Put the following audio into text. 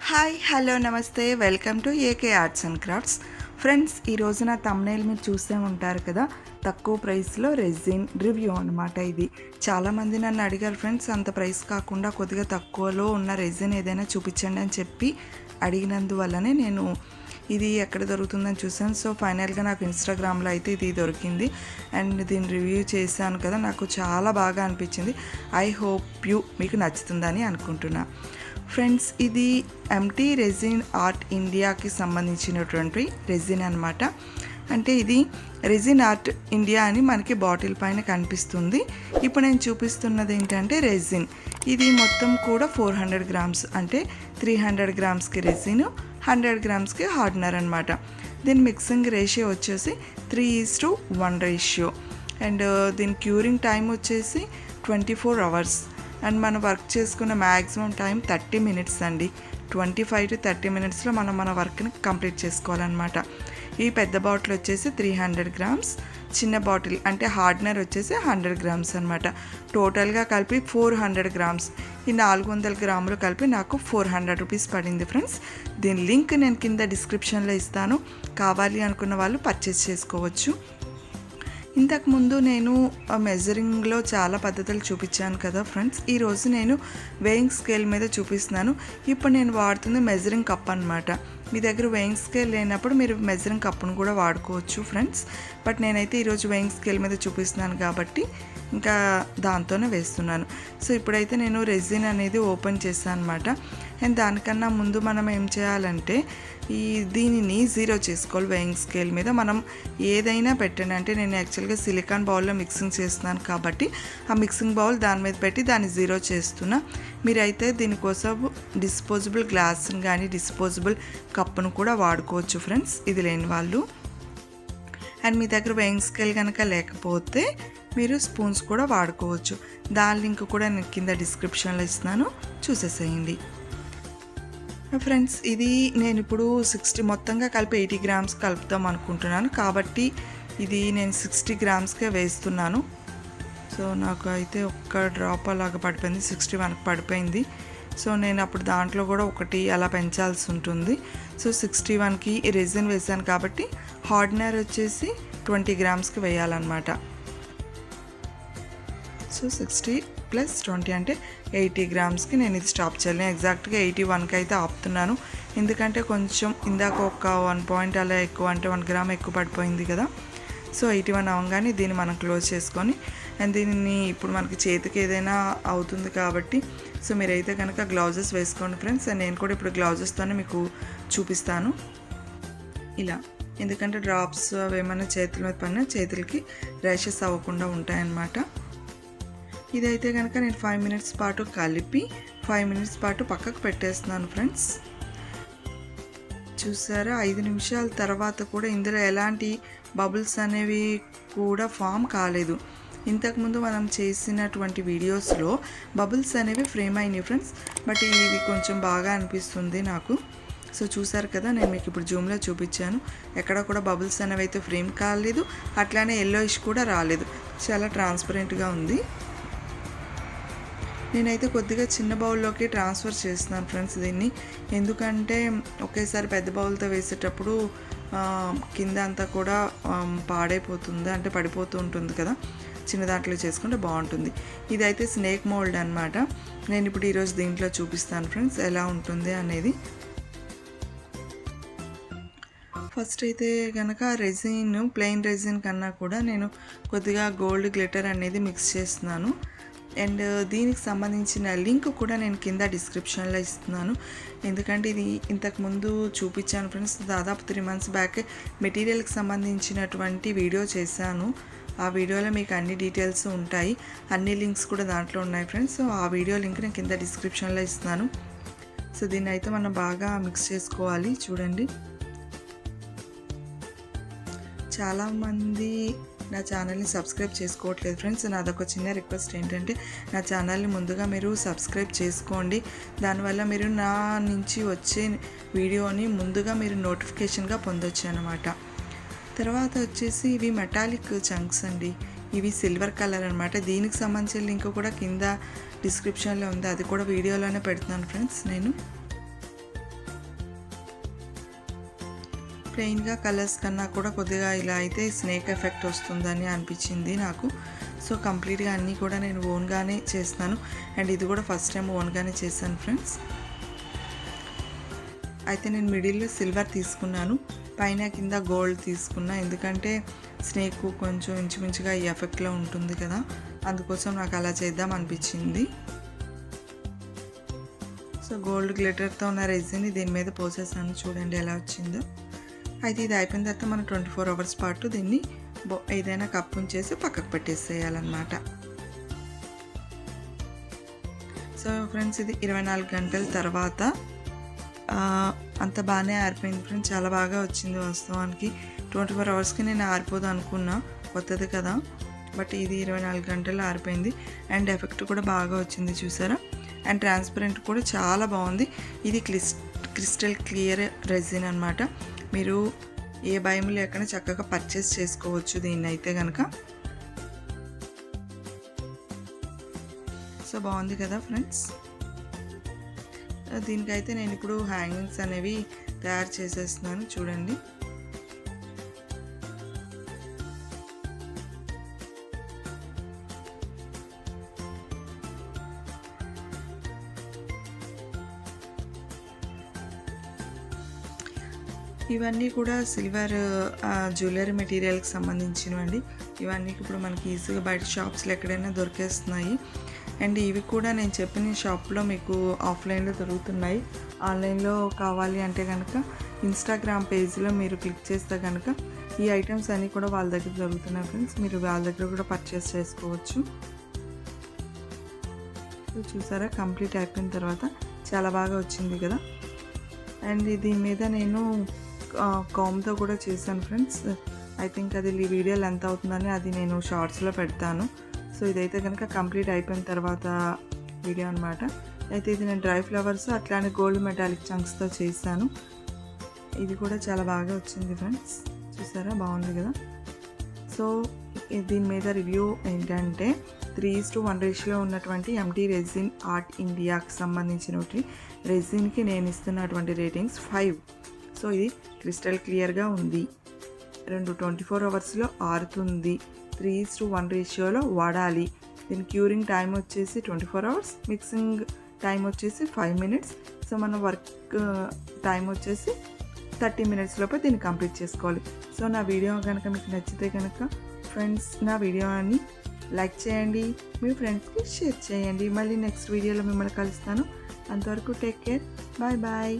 Hi hello నమస్తే welcome to AK arts and crafts. Friends, ఈరోజు నా తమ్నైల్ మీరు చూస్తూ ఉంటారు కదా, తక్కువ ప్రైస్లో రెజిన్ రివ్యూ అనమాట. ఇది చాలామంది నన్ను అడిగారు ఫ్రెండ్స్, అంత ప్రైస్ కాకుండా కొద్దిగా తక్కువలో ఉన్న రెజిన్ ఏదైనా చూపించండి అని చెప్పి అడిగినందువల్లనే నేను ఇది ఎక్కడ దొరుకుతుందని చూసాను. సో ఫైనల్గా నాకు ఇన్స్టాగ్రామ్లో అయితే ఇది దొరికింది అండ్ దీన్ని రివ్యూ చేశాను కదా, నాకు చాలా బాగా అనిపించింది. ఐ హోప్ మీకు నచ్చుతుందని అనుకుంటున్నా. ఫ్రెండ్స్, ఇది ఎంటీ రెజిన్ ఆర్ట్ ఇండియాకి సంబంధించినటువంటి రెజిన్ అనమాట. అంటే ఇది రెజిన్ ఆర్ట్ ఇండియా అని మనకి బాటిల్ పైన కనిపిస్తుంది. ఇప్పుడు నేను చూపిస్తున్నది ఏంటంటే రెజిన్. ఇది మొత్తం కూడా 400 గ్రామ్స్, అంటే 300 గ్రామ్స్కి రెజిన్, 100 గ్రామ్స్కి హార్డనర్ అనమాట. దీని మిక్సింగ్ రేషియో వచ్చేసి 3:1 రేషియో అండ్ దీని క్యూరింగ్ టైం వచ్చేసి 24 అవర్స్ అండ్ మనం వర్క్ చేసుకున్న మ్యాక్సిమం టైం 30 మినిట్స్ అండి. 25 to 30 మినిట్స్లో మనం మన వర్క్ని కంప్లీట్ చేసుకోవాలన్నమాట. ఈ పెద్ద బాటిల్ వచ్చేసి 300 గ్రామ్స్, చిన్న బాటిల్ అంటే హార్డనర్ వచ్చేసి 100 గ్రామ్స్ అనమాట. టోటల్గా కలిపి 400 గ్రామ్స్. ఈ 400 గ్రాములు కలిపి నాకు 400 రూపీస్ పడింది ఫ్రెండ్స్. దీని లింక్ నేను కింద డిస్క్రిప్షన్లో ఇస్తాను, కావాలి అనుకున్న వాళ్ళు పర్చేస్ చేసుకోవచ్చు. ఇంతకుముందు నేను మెజరింగ్లో చాలా పద్ధతులు చూపించాను కదా ఫ్రెండ్స్. ఈరోజు నేను వేయింగ్ స్కేల్ మీద చూపిస్తున్నాను. ఇప్పుడు నేను వాడుతుంది మెజరింగ్ కప్ అనమాట. మీ దగ్గర వేయింగ్ స్కేల్ లేనప్పుడు మీరు మెజరింగ్ కప్పును కూడా వాడుకోవచ్చు ఫ్రెండ్స్. బట్ నేనైతే ఈరోజు వేయింగ్ స్కేల్ మీద చూపిస్తున్నాను కాబట్టి ఇంకా దాంతోనే వేస్తున్నాను. సో ఇప్పుడైతే నేను రెజిన్ అనేది ఓపెన్ చేశాను అనమాట. అండ్ దానికన్నా ముందు మనం ఏం చేయాలంటే దీనిని జీరో చేసుకోవాలి. వేయింగ్ స్కేల్ మీద మనం ఏదైనా పెట్టండి. అంటే నేను యాక్చువల్గా సిలికాన్ బౌల్లో మిక్సింగ్ చేస్తున్నాను కాబట్టి ఆ మిక్సింగ్ బౌల్ దాని మీద పెట్టి దాన్ని జీరో చేస్తున్నా. మీరైతే దీనికోసం డిస్పోజబుల్ గ్లాస్ని కానీ డిస్పోజబుల్ కప్పును కూడా వాడుకోవచ్చు ఫ్రెండ్స్, ఇది లేని వాళ్ళు. అండ్ మీ దగ్గర వేయింగ్ స్కేల్ కనుక లేకపోతే మీరు స్పూన్స్ కూడా వాడుకోవచ్చు. దాని లింక్ కూడా నేను కింద డిస్క్రిప్షన్లో ఇస్తున్నాను, చూసేసేయండి ఫ్రెండ్స్. ఇది నేను ఇప్పుడు 60 మొత్తంగా కలిపి 80 గ్రామ్స్ కలుపుతాం అనుకుంటున్నాను కాబట్టి ఇది నేను 60 గ్రామ్స్కే వేస్తున్నాను. సో నాకు అయితే ఒక్క డ్రాప్ అలాగా పడిపోయింది, 61కి పడిపోయింది. సో నేను అప్పుడు దాంట్లో కూడా ఒకటి అలా పెంచాల్సి ఉంటుంది. సో 61కి రెజిన్ వేసాను కాబట్టి హార్డనర్ వచ్చేసి 20 గ్రామ్స్కి వేయాలన్నమాట. సో 60 + 20 అంటే 80 గ్రామ్స్కి నేను ఇది స్టాప్ చేయాలి. నేను ఎగ్జాక్ట్గా 81కి అయితే ఆపుతున్నాను, ఎందుకంటే కొంచెం ఇందాక ఒక 1 పాయింట్ అలా ఎక్కువ, అంటే 1 గ్రామ్ ఎక్కువ పడిపోయింది కదా. సో 81 అవ్వగానే దీన్ని మనం క్లోజ్ చేసుకొని అండ్ దీనిని ఇప్పుడు మనకి చేతికి ఏదైనా అవుతుంది కాబట్టి సో మీరైతే కనుక గ్లౌజెస్ వేసుకోండి ఫ్రెండ్స్. అండ్ నేను కూడా ఇప్పుడు గ్లౌజెస్తోనే మీకు చూపిస్తాను ఇలా, ఎందుకంటే డ్రాప్స్ అవి ఏమైనా చేతుల మీద పడినా చేతులకి ర్యాషెస్ అవ్వకుండా ఉంటాయన్నమాట. ఇదైతే కనుక నేను 5 మినిట్స్ పాటు కలిపి 5 మినిట్స్ పాటు పక్కకు పెట్టేస్తున్నాను ఫ్రెండ్స్. చూసారా, 5 నిమిషాల తర్వాత కూడా ఇందులో ఎలాంటి బబుల్స్ అనేవి కూడా ఫామ్ కాలేదు. ఇంతకుముందు మనం చేసినటువంటి వీడియోస్లో బబుల్స్ అనేవి ఫ్రేమ్ అయినాయి ఫ్రెండ్స్, బట్ ఇది కొంచెం బాగా అనిపిస్తుంది నాకు. సో చూసారు కదా, నేను మీకు ఇప్పుడు జూమ్లో చూపించాను, ఎక్కడ కూడా బబుల్స్ అనేవి అయితే ఫ్రేమ్ కాలేదు, అట్లానే ఎల్లోయిష్ కూడా రాలేదు, చాలా ట్రాన్స్పరెంట్గా ఉంది. నేనైతే కొద్దిగా చిన్న బౌల్లోకి ట్రాన్స్ఫర్ చేస్తున్నాను ఫ్రెండ్స్ దీన్ని, ఎందుకంటే ఒకేసారి పెద్ద బౌల్తో వేసేటప్పుడు కింద అంతా కూడా పాడైపోతుంది, అంటే పడిపోతూ ఉంటుంది కదా. చిన్న దాంట్లో చేసుకుంటే బాగుంటుంది. ఇదైతే స్నేక్ మోల్డ్ అనమాట. నేను ఇప్పుడు ఈరోజు దీంట్లో చూపిస్తాను ఫ్రెండ్స్ ఎలా ఉంటుంది అనేది. ఫస్ట్ అయితే కనుక రెజిన్, ప్లెయిన్ రెజిన్ కన్నా కూడా నేను కొద్దిగా గోల్డ్ గ్లిటర్ అనేది మిక్స్ చేస్తున్నాను. అండ్ దీనికి సంబంధించిన లింక్ కూడా నేను కింద డిస్క్రిప్షన్లో ఇస్తున్నాను, ఎందుకంటే ఇది ఇంతకుముందు చూపించాను ఫ్రెండ్స్. దాదాపు 3 మంత్స్ బ్యాక్ మెటీరియల్కి సంబంధించినటువంటి వీడియో చేశాను. ఆ వీడియోలో మీకు అన్ని డీటెయిల్స్ ఉంటాయి, అన్ని లింక్స్ కూడా దాంట్లో ఉన్నాయి ఫ్రెండ్స్. సో ఆ వీడియో లింక్ నేను కింద డిస్క్రిప్షన్లో ఇస్తున్నాను. సో దీన్ని అయితే మనం బాగా మిక్స్ చేసుకోవాలి. చూడండి, చాలామంది నా ఛానల్ని సబ్స్క్రైబ్ చేసుకోవట్లేదు ఫ్రెండ్స్. నాదొక చిన్న రిక్వెస్ట్ ఏంటంటే నా ఛానల్ని ముందుగా మీరు సబ్స్క్రైబ్ చేసుకోండి. దానివల్ల మీరు నా నుంచి వచ్చే వీడియోని ముందుగా మీరు నోటిఫికేషన్గా పొందొచ్చు అనమాట. తర్వాత వచ్చేసి ఇవి మెటాలిక్ చంక్స్ అండి, ఇవి సిల్వర్ కలర్ అనమాట. దీనికి సంబంధించిన లింక్ కూడా కింద డిస్క్రిప్షన్లో ఉంది, అది కూడా వీడియోలోనే పెడుతున్నాను ఫ్రెండ్స్ నేను. ప్లెయిన్గా కలర్స్ కన్నా కూడా కొద్దిగా ఇలా అయితే స్నేక్ ఎఫెక్ట్ వస్తుందని అనిపించింది నాకు. సో కంప్లీట్గా అన్నీ కూడా నేను ఓన్గానే చేస్తాను. అండ్ ఇది కూడా ఫస్ట్ టైం ఓన్గానే చేశాను ఫ్రెండ్స్. అయితే నేను మిడిల్లో సిల్వర్ తీసుకున్నాను, పైన కింద గోల్డ్ తీసుకున్నా. ఎందుకంటే స్నేక్ కొంచెం ఇంచుమించుగా ఈ ఎఫెక్ట్లో ఉంటుంది కదా, అందుకోసం నాకు అలా చేద్దాం అనిపించింది. సో గోల్డ్ గ్లిటర్తో ఉన్న రెజిన్ దీని మీద పోసేసాను, చూడండి ఎలా వచ్చిందో. అయితే ఇది అయిపోయిన తర్వాత మనం 24 hours పాటు దీన్ని ఏదైనా కప్పు ఉంచేసి పక్కకు పెట్టేసేయాలన్నమాట. సో ఫ్రెండ్స్ ఇది 24 గంటల తర్వాత అంత బాగానే ఆరిపోయింది ఫ్రెండ్స్. చాలా బాగా వచ్చింది వాస్తవానికి. 24 hours నేను ఆరిపోదు అనుకున్నా, కొత్తది కదా, బట్ ఇది 24 గంటలు ఆరిపోయింది. అండ్ ఎఫెక్ట్ కూడా బాగా వచ్చింది చూసారా. అండ్ ట్రాన్స్పరెంట్ కూడా చాలా బాగుంది. ఇది క్రిస్టల్ క్లియర్ రెజిన్ అనమాట. మీరు ఏ భయం లేకుండా చక్కగా పర్చేస్ చేసుకోవచ్చు దీన్ని అయితే కనుక. సో బాగుంది కదా ఫ్రెండ్స్. దీనికైతే నేను ఇప్పుడు హ్యాంగింగ్స్ అనేవి తయారు చేసేస్తున్నాను, చూడండి. ఇవన్నీ కూడా సిల్వర్ జ్యువెలరీ మెటీరియల్కి సంబంధించినవండి. ఇవన్నీ ఇప్పుడు మనకి ఈజీగా బయట షాప్స్లో ఎక్కడైనా దొరికేస్తున్నాయి. అండ్ ఇవి కూడా నేను చెప్పిన షాప్లో మీకు ఆఫ్లైన్లో దొరుకుతున్నాయి. ఆన్లైన్లో కావాలి అంటే కనుక ఇన్స్టాగ్రామ్ పేజ్లో మీరు క్లిక్ చేస్తే కనుక ఈ ఐటమ్స్ అన్నీ కూడా వాళ్ళ దగ్గర దొరుకుతున్నాయి ఫ్రెండ్స్. మీరు వాళ్ళ దగ్గర కూడా పర్చేస్ చేసుకోవచ్చు. చూసారా, కంప్లీట్ అయిపోయిన తర్వాత చాలా బాగా వచ్చింది కదా. అండ్ దీని మీద నేను కామ్తో కూడా చేశాను ఫ్రెండ్స్. ఐ థింక్ అది వీడియో లెంత్ అవుతుందని అది నేను షార్ట్స్లో పెడతాను. సో ఇదైతే కనుక కంప్లీట్ అయిపోయిన తర్వాత వీడియో అనమాట. అయితే ఇది నేను డ్రై ఫ్లవర్స్ అట్లానే గోల్డ్ మెటాలిక్ చంక్స్తో చేశాను. ఇది కూడా చాలా బాగా వచ్చింది ఫ్రెండ్స్, చూసారా, బాగుంది కదా. సో దీని మీద రివ్యూ ఏంటంటే 3:1 రేషియో ఉన్నటువంటి ఎంటీ రెజిన్ ఆర్ట్ ఇండియాకి సంబంధించినటువంటి రెజిన్కి నేను ఇస్తున్నటువంటి రేటింగ్స్ 5. సో ఇది క్రిస్టల్ క్లియర్గా ఉంది, 24 hours ఆరుతుంది, 3:1 రేషియోలో వాడాలి. దీని క్యూరింగ్ టైం వచ్చేసి 24 hours, మిక్సింగ్ టైం వచ్చేసి 5 minutes. సో మన వర్క్ టైం వచ్చేసి 30 minutes లోపే దీన్ని కంప్లీట్ చేసుకోవాలి. సో నా వీడియో కనుక మీకు నచ్చితే కనుక ఫ్రెండ్స్ నా వీడియోని లైక్ చేయండి, మీ ఫ్రెండ్స్కి షేర్ చేయండి. మళ్ళీ నెక్స్ట్ వీడియోలో మిమ్మల్ని కలుస్తాను. అంతవరకు టేక్ కేర్, బాయ్ బాయ్.